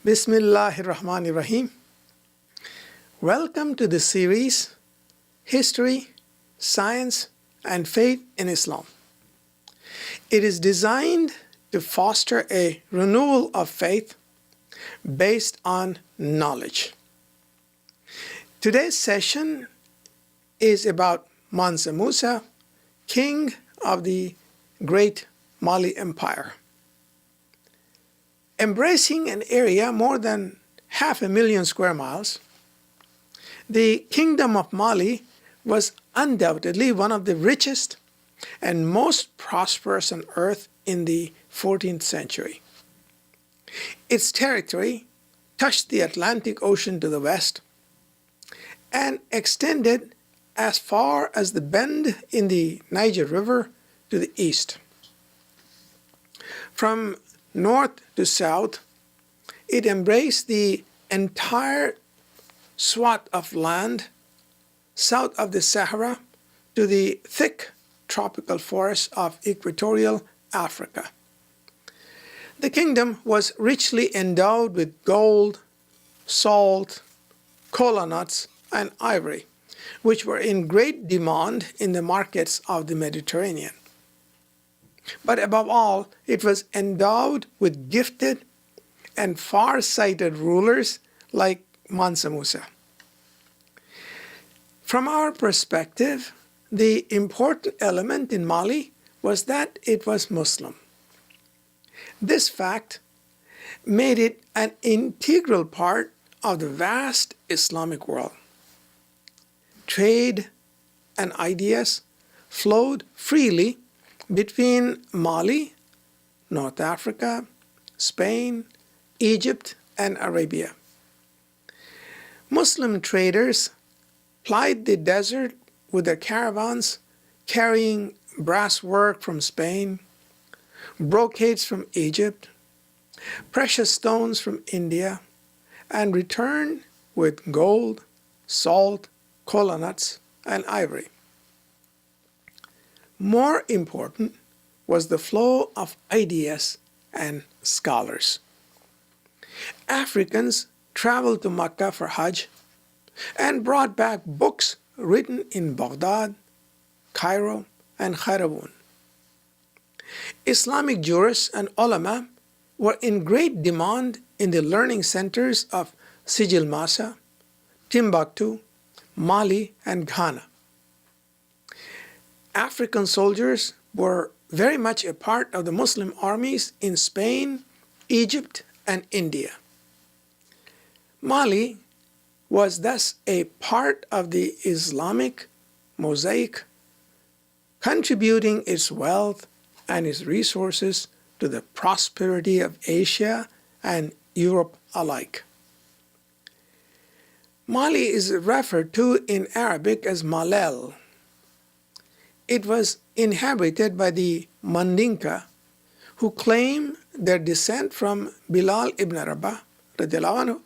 Bismillahirrahmanirrahim. Welcome to the series History, Science, and Faith in Islam. It is designed to foster a renewal of faith based on knowledge. Today's session is about Mansa Musa, king of the great Mali Empire. Embracing an area more than 500,000 square miles, the Kingdom of Mali was undoubtedly one of the richest and most prosperous on earth in the 14th century. Its territory touched the Atlantic Ocean to the west and extended as far as the bend in the Niger River to the east. From north to south, it embraced the entire swath of land south of the Sahara to the thick tropical forests of equatorial Africa. The kingdom was richly endowed with gold, salt, kola nuts, and ivory, which were in great demand in the markets of the Mediterranean. But above all, it was endowed with gifted and far-sighted rulers like Mansa Musa. From our perspective, the important element in Mali was that it was Muslim. This fact made it an integral part of the vast Islamic world. Trade and ideas flowed freely between Mali, North Africa, Spain, Egypt, and Arabia. Muslim traders plied the desert with their caravans carrying brass work from Spain, brocades from Egypt, precious stones from India, and returned with gold, salt, kola nuts, and ivory. More important was the flow of ideas and scholars. Africans traveled to Mecca for Hajj and brought back books written in Baghdad, Cairo, and Kairouan. Islamic jurists and ulama were in great demand in the learning centers of Sijil Masa, Timbuktu, Mali, and Ghana. African soldiers were very much a part of the Muslim armies in Spain, Egypt, and India. Mali was thus a part of the Islamic mosaic, contributing its wealth and its resources to the prosperity of Asia and Europe alike. Mali is referred to in Arabic as Malel. It was inhabited by the Mandinka, who claim their descent from Bilal ibn Rabah, radiallahu anhu,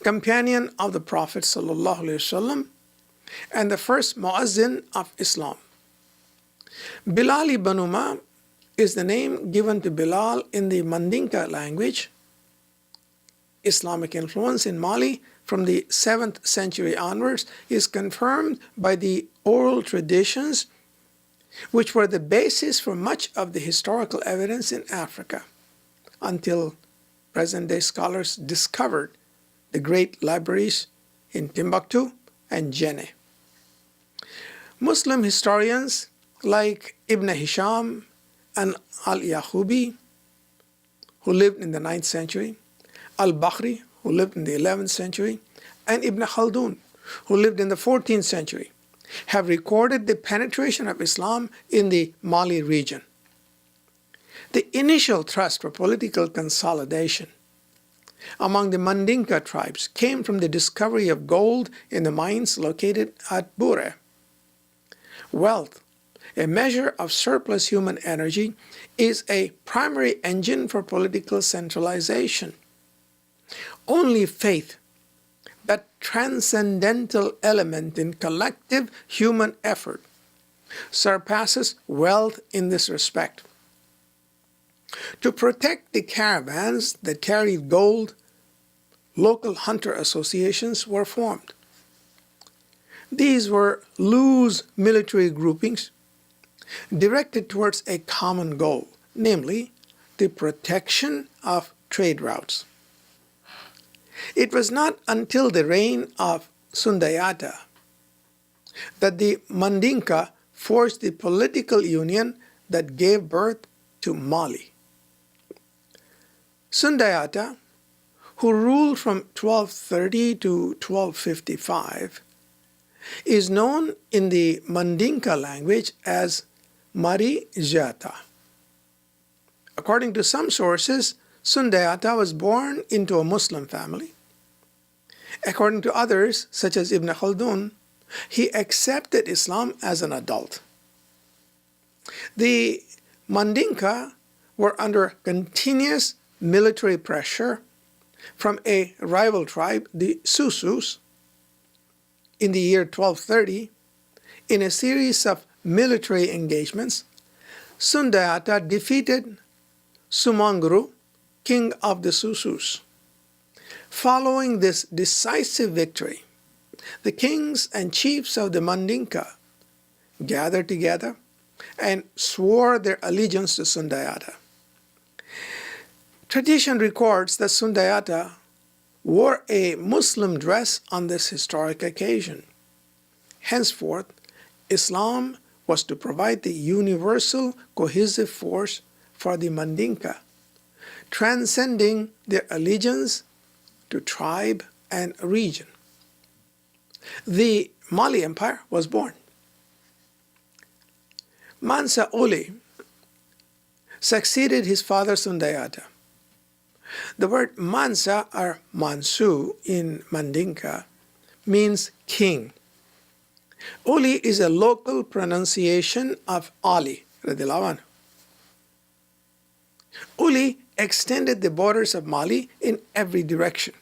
companion of the Prophet sallallahu alaihi wasallam, and the first muazzin of Islam. Bilal ibn Umar is the name given to Bilal in the Mandinka language. Islamic influence in Mali from the 7th century onwards is confirmed by the oral traditions, which were the basis for much of the historical evidence in Africa, until present-day scholars discovered the great libraries in Timbuktu and Jenne. Muslim historians like Ibn Hisham and Al-Yaqubi, who lived in the 9th century, Al-Bakhri, who lived in the 11th century, and Ibn Khaldun, who lived in the 14th century, have recorded the penetration of Islam in the Mali region. The initial thrust for political consolidation among the Mandinka tribes came from the discovery of gold in the mines located at Bure. Wealth, a measure of surplus human energy, is a primary engine for political centralization. Only faith, that transcendental element in collective human effort, surpasses wealth in this respect. To protect the caravans that carried gold, local hunter associations were formed. These were loose military groupings directed towards a common goal, namely the protection of trade routes. It was not until the reign of Sundayata that the Mandinka forged the political union that gave birth to Mali. Sundayata, who ruled from 1230 to 1255, is known in the Mandinka language as Mari Jata. According to some sources, Sundayata was born into a Muslim family. According to others, such as Ibn Khaldun, he accepted Islam as an adult. The Mandinka were under continuous military pressure from a rival tribe, the Susus, in the year 1230. In a series of military engagements, Sundayata defeated Sumanguru, king of the Susus. Following this decisive victory, the kings and chiefs of the Mandinka gathered together and swore their allegiance to Sundayata. Tradition records that Sundayata wore a Muslim dress on this historic occasion. Henceforth, Islam was to provide the universal cohesive force for the Mandinka, transcending their allegiance to tribe and region. The Mali Empire was born. Mansa succeeded his father Sundayata. The word Mansa or Mansu in Mandinka means king. Uli is a local pronunciation of Ali. Uli extended the borders of Mali in every direction.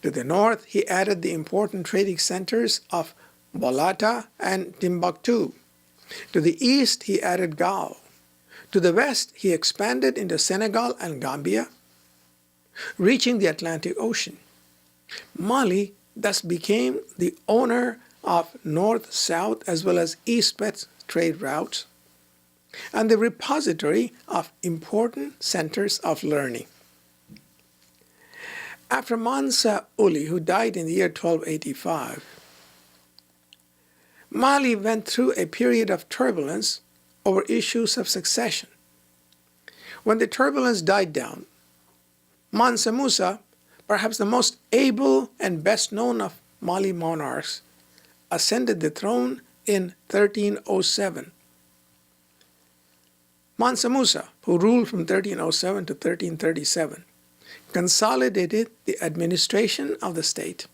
To the north, he added the important trading centers of Bolata and Timbuktu. To the east, he added Gao. To the west, he expanded into Senegal and Gambia, reaching the Atlantic Ocean. Mali thus became the owner of north-south as well as east-west trade routes and the repository of important centers of learning. After Mansa Uli, who died in the year 1285, Mali went through a period of turbulence over issues of succession. When the turbulence died down, Mansa Musa, perhaps the most able and best known of Mali monarchs, ascended the throne in 1307. Mansa Musa, who ruled from 1307 to 1337, consolidated the administration of the state,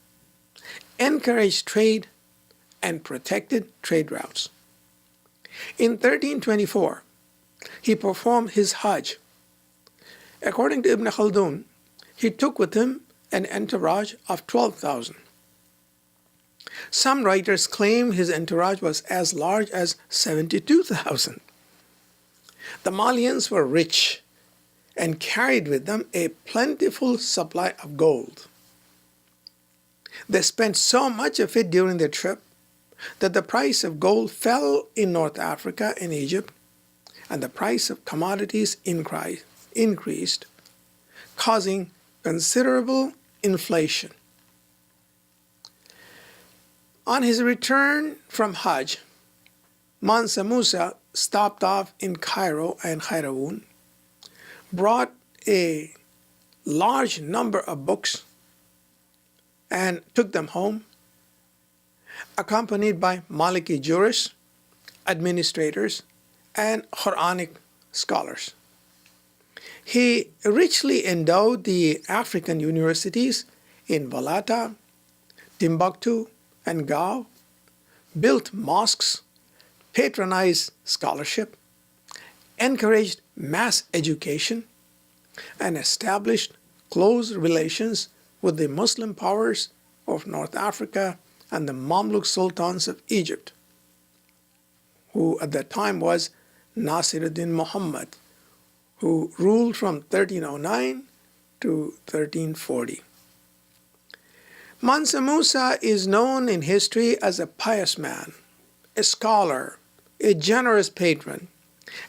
encouraged trade, and protected trade routes. In 1324, he performed his Hajj. According to Ibn Khaldun, he took with him an entourage of 12,000. Some writers claim his entourage was as large as 72,000. The Malians were rich and carried with them a plentiful supply of gold. They spent so much of it during their trip that the price of gold fell in North Africa and Egypt, and the price of commodities increased, causing considerable inflation. On his return from Hajj, Mansa Musa stopped off in Cairo and Khairawun, brought a large number of books, and took them home, accompanied by Maliki jurists, administrators, and Quranic scholars. He richly endowed the African universities in Balata, Timbuktu, and Gao, built mosques, patronized scholarship, encouraged mass education, and established close relations with the Muslim powers of North Africa and the Mamluk sultans of Egypt, who at that time was Nasiruddin Muhammad, who ruled from 1309 to 1340. Mansa Musa is known in history as a pious man, a scholar, a generous patron,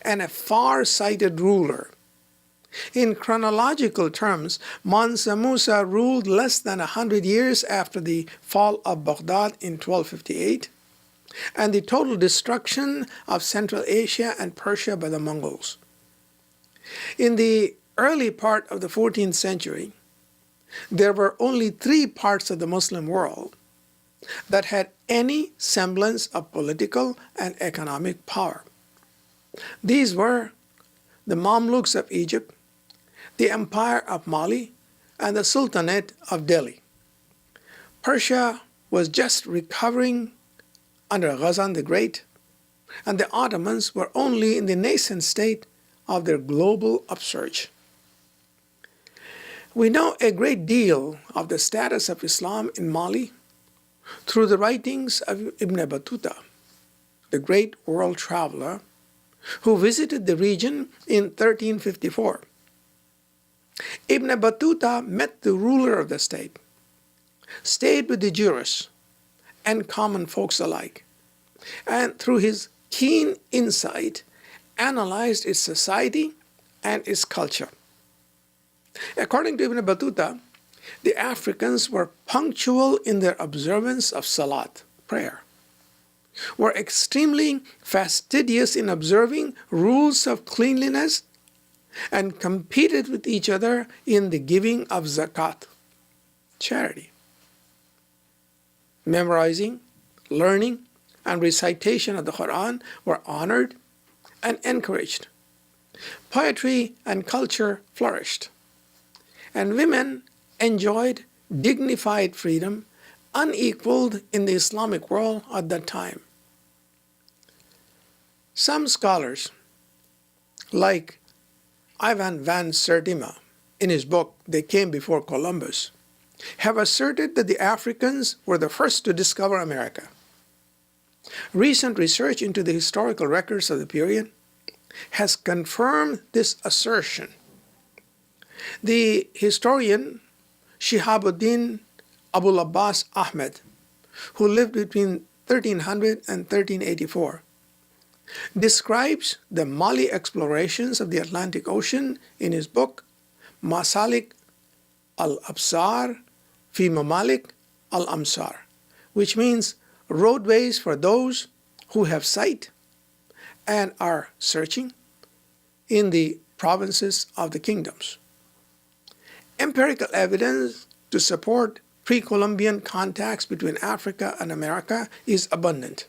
and a far-sighted ruler. In chronological terms, Mansa Musa ruled less than 100 years after the fall of Baghdad in 1258 and the total destruction of Central Asia and Persia by the Mongols. In the early part of the 14th century, there were only 3 parts of the Muslim world that had any semblance of political and economic power. These were the Mamluks of Egypt, the Empire of Mali, and the Sultanate of Delhi. Persia was just recovering under Ghazan the Great, and the Ottomans were only in the nascent state of their global upsurge. We know a great deal of the status of Islam in Mali through the writings of Ibn Battuta, the great world traveler who visited the region in 1354. Ibn Battuta met the ruler of the state, stayed with the jurists and common folks alike, and through his keen insight analyzed its society and its culture. According to Ibn Battuta, the Africans were punctual in their observance of Salat, prayer, were extremely fastidious in observing rules of cleanliness, and competed with each other in the giving of zakat, charity. Memorizing, learning, and recitation of the Quran were honored and encouraged. Poetry and culture flourished, and women enjoyed dignified freedom unequaled in the Islamic world at that time. Some scholars, like Ivan van Sertima, in his book They Came Before Columbus, have asserted that the Africans were the first to discover America. Recent research into the historical records of the period has confirmed this assertion. The historian Shihabuddin Abul Abbas Ahmed, who lived between 1300 and 1384, describes the Mali explorations of the Atlantic Ocean in his book Masalik al-Absar fi Mamalik al-Amsar, which means roadways for those who have sight and are searching in the provinces of the kingdoms. Empirical evidence to support pre-Columbian contacts between Africa and America is abundant.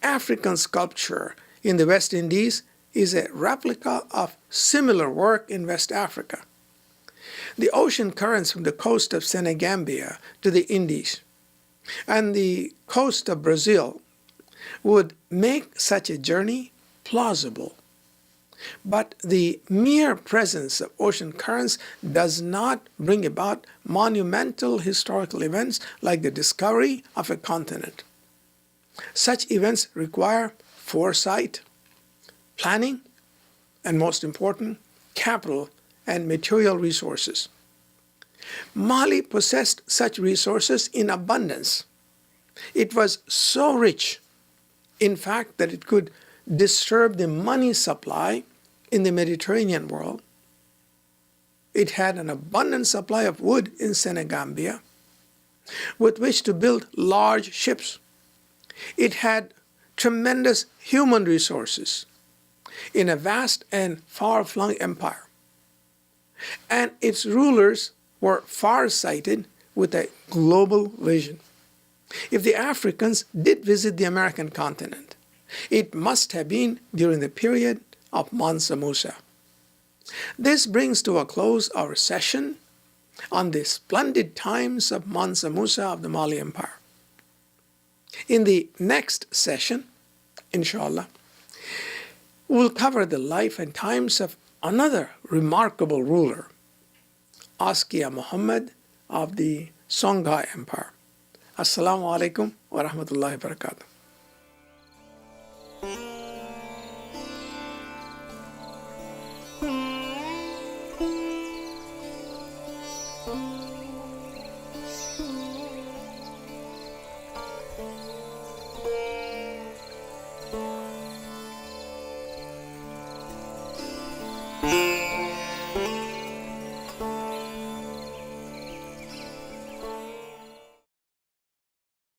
African sculpture in the West Indies is a replica of similar work in West Africa. The ocean currents from the coast of Senegambia to the Indies and the coast of Brazil would make such a journey plausible. But the mere presence of ocean currents does not bring about monumental historical events like the discovery of a continent. Such events require foresight, planning, and most important, capital and material resources. Mali possessed such resources in abundance. It was so rich, in fact, that it could disturb the money supply in the Mediterranean world. It had an abundant supply of wood in Senegambia with which to build large ships. It had tremendous human resources in a vast and far-flung empire. And its rulers were far-sighted with a global vision. If the Africans did visit the American continent, it must have been during the period of Mansa Musa. This brings to a close our session on the splendid times of Mansa Musa of the Mali Empire. In the next session, inshallah, we'll cover the life and times of another remarkable ruler, Askia Muhammad of the Songhai Empire. Assalamu alaikum wa rahmatullahi wa barakatuh.